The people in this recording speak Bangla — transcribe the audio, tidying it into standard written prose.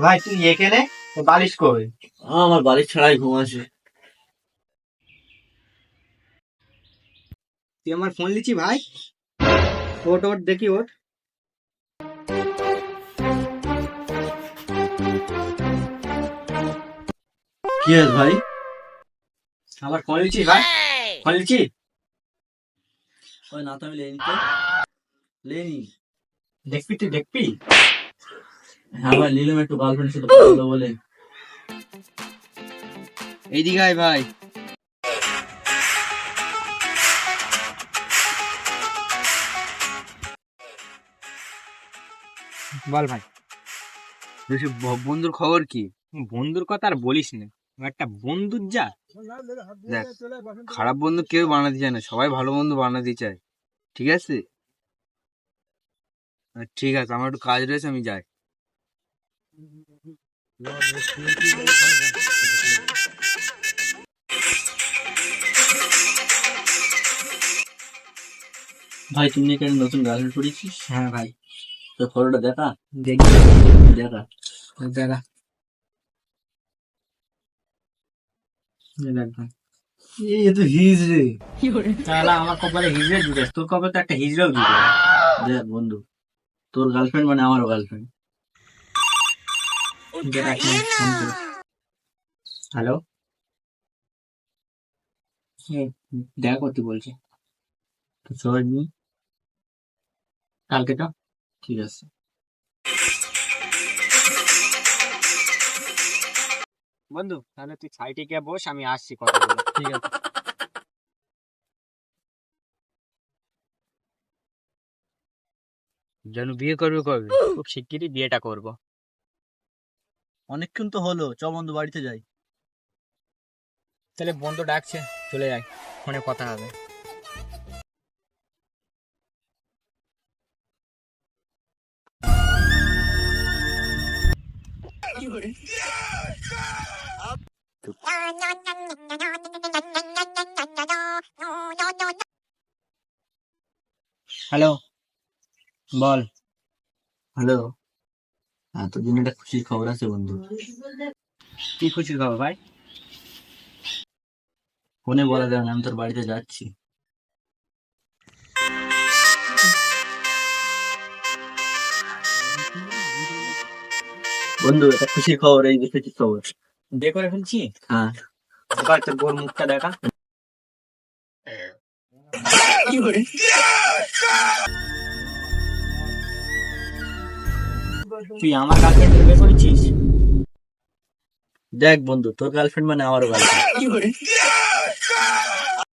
ভাই তুই এখানে বালিশ কই? আমার বাড়ির ছাড়াই ঘুম আসে। তুই আমার ফোন লিচি ভাই? ওট ওট দেখি ওট। কি আছে ভাই? আমার ফোন লিচি ভাই? ফোন লিচি? ওই না তো আমি লেনি তো, লেনি। দেখবি তুই দেখবি? হ্যাঁ ভাই, নিলাম একটু গার্লফ্রেন্ডের সাথে কথা বলবো বলে। এইদিকে আয় ভাই। বল ভাই। বেশি বন্ধুর খবর কি? বন্ধুর কথা আর বলিস না, একটা বন্ধুর যা। দেখ, খারাপ বন্ধু কেউ বানাতে চায় না, সবাই ভালো বন্ধু বানাতে চায়। ঠিক আছে? ঠিক আছে, আমার একটু কাজ রয়েছে, আমি যাই। ভাই তুমি নাকি একটা নতুন গার্লফ্রেন্ড করেছিস? হ্যাঁ ভাই। তো ফটোটা দেখা, দেখি দেখা। দেখা। দেখ ভাই। এ তো হিজ রে। তাহলে আমার কপালে হিজড়ে জুড়ে, তোর কপালে তো একটা হিজড়েও জুড়ে। দেখ বন্ধু, তোর গার্লফ্রেন্ড মানে আমারও গার্লফ্রেন্ড। হ্যালো, দেখা করতে বলছে। তো সবাই নিয়ে কালকে তো। ঠিক আছে। বন্ধু তাহলে তুই সাইডে গিয়ে বস, আমি আসছি কথা বলে। ঠিক আছে। যেন বিয়ে করবে কবে? খুব শিগগিরই বিয়েটা করব। অনেকক্ষণ তো হলো, চ বন্ধু বাড়িতে যাই। তাহলে বন্ধু ডাকছে, চলে যাই, ফোনে কথা হবে। হ্যালো, বল। হ্যালো। হ্যাঁ, তোর জন্য একটা খুশির খবর আছে বন্ধু। কি খুশির খবর ভাই? ফোনে বলা যায় না, আমি তোর বাড়িতে যাচ্ছি। বন্ধু, এটা খুশির খবর, এই যে খুশির খবর। বিয়ে করে ফেলছি? হ্যাঁ। এবার তোর বোর মুখটা দেখা। তুই আমার গার্লফ্রেন্ড বিয়ে করেছিস? দেখ বন্ধু, তোর গার্লফ্রেন্ড মানে আমারও গার্লফ্রেন্ড।